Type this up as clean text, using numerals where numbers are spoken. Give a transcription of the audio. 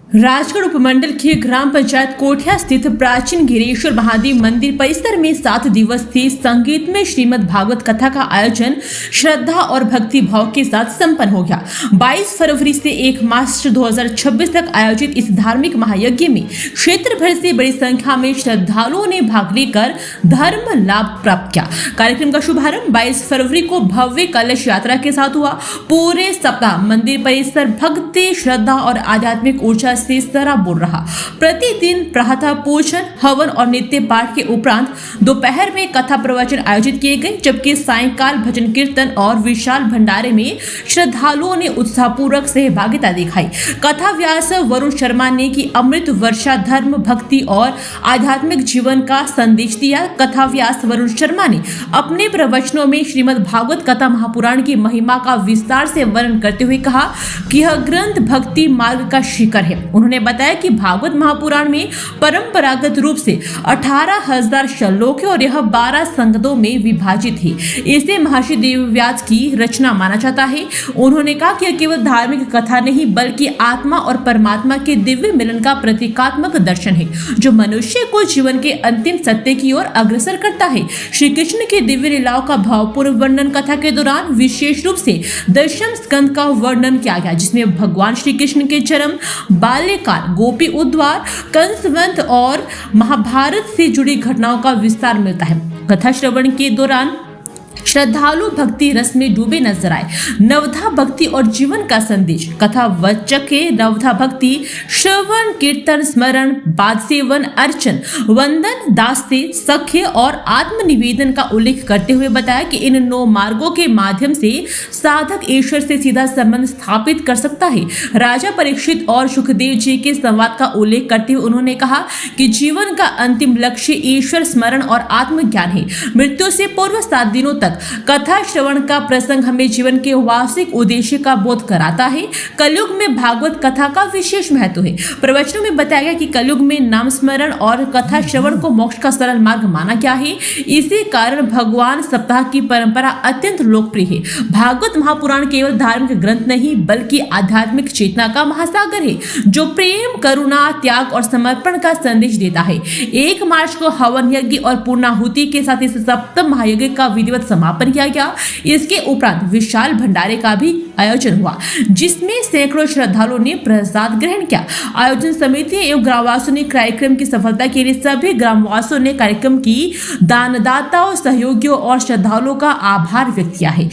राजगढ़ उपमंडल के ग्राम पंचायत कोठिया स्थित प्राचीन गिरेश्वर महादेव मंदिर परिसर में 7 दिवसीय संगीतमय श्रीमद् भागवत कथा का आयोजन श्रद्धा और भक्ति भाव के साथ संपन्न हो गया। 22 फरवरी से 1 मार्च 2026 तक आयोजित इस धार्मिक महायज्ञ में क्षेत्र भर से बड़ी संख्या में श्रद्धालुओं ने भाग लेकर धर्म लाभ प्राप्त किया। कार्यक्रम का शुभारंभ 22 फरवरी को भव्य कलश यात्रा के साथ हुआ। पूरे सप्ताह मंदिर परिसर भक्ति, श्रद्धा और आध्यात्मिक ऊर्जा से सराबोर रहा। प्रतिदिन प्रातः पूजन, हवन और नित्य पाठ के उपरांत दोपहर में कथा प्रवचन आयोजित किए गए, जबकि सायंकाल भजन कीर्तन और विशाल भंडारे में श्रद्धालुओं ने उत्साहपूर्वक सहभागिता दिखाई। कथा व्यास वरुण शर्मा ने कि अमृत वर्षा धर्म, भक्ति और आध्यात्मिक जीवन का संदेश दिया। कथा व्यास वरुण शर्मा ने अपने प्रवचनों में श्रीमद् भागवत कथा महापुराण की महिमा का विस्तार से वर्णन करते हुए कहा कि यह ग्रंथ भक्ति मार्ग का शिखर है। उन्होंने बताया कि भागवत महापुराण में परंपरागत रूप से 18,000 श्लोक है और यह 12 संगतों में विभाजित है। इसे महर्षि वेदव्यास की रचना माना जाता है। उन्होंने कहा कि यह केवल धार्मिक कथा नहीं बल्कि आत्मा और परमात्मा के दिव्य मिलन का प्रतीकात्मक दर्शन है, जो मनुष्य को जीवन के अंतिम सत्य की ओर अग्रसर करता है। श्री कृष्ण के दिव्य लीलाओं का भावपूर्ण वर्णन कथा के दौरान विशेष रूप से दशम स्कंद का वर्णन किया गया, जिसमें भगवान श्री कृष्ण के जन्म, बाल्यकाल, गोपी उद्धार, कंसवध और महाभारत से जुड़ी घटनाओं का विस्तार मिलता है। कथा श्रवण के दौरान श्रद्धालु भक्ति रस में डूबे नजर आए। नवधा भक्ति और जीवन का संदेश। कथा वचक है नवधा भक्ति, श्रवण, कीर्तन, स्मरण, बाद सेवन, अर्चन, वंदन, दास्ते, सख्य और आत्म निवेदन का उल्लेख करते हुए बताया कि इन 9 मार्गों के माध्यम से साधक ईश्वर से सीधा संबंध स्थापित कर सकता है। राजा परीक्षित और सुखदेव जी के संवाद का उल्लेख करते हुए उन्होंने कहा कि जीवन का अंतिम लक्ष्य ईश्वर स्मरण और आत्मज्ञान है। मृत्यु से पूर्व 7 दिनों तक कथा श्रवण का प्रसंग हमें जीवन के वास्तविक उद्देश्य का बोध कराता है। कलयुग में भागवत कथा का विशेष महत्व है। प्रवचनों में बताया गया कि कलयुग में नाम स्मरण और कथा श्रवण को मोक्ष का सरल मार्ग माना गया है। इसी कारण भगवान सप्ताह की परंपरा अत्यंत लोकप्रिय है। भागवत महापुराण केवल धार्मिक ग्रंथ नहीं बल्कि आध्यात्मिक चेतना का महासागर है, जो प्रेम, करुणा, त्याग और समर्पण का संदेश देता है। 1 मार्च को हवन यज्ञ और पूर्णाहुति के साथ इस सप्तम महायज्ञ का विधिवत समापन किया गया। इसके उपरांत विशाल भंडारे का भी आयोजन हुआ, जिसमें सैकड़ों श्रद्धालुओं ने प्रसाद ग्रहण किया। आयोजन समिति एवं ग्रामवासियों ने कार्यक्रम की सफलता के लिए सभी ग्रामवासियों ने कार्यक्रम की दानदाताओं, सहयोगियों और श्रद्धालुओं का आभार व्यक्त किया है।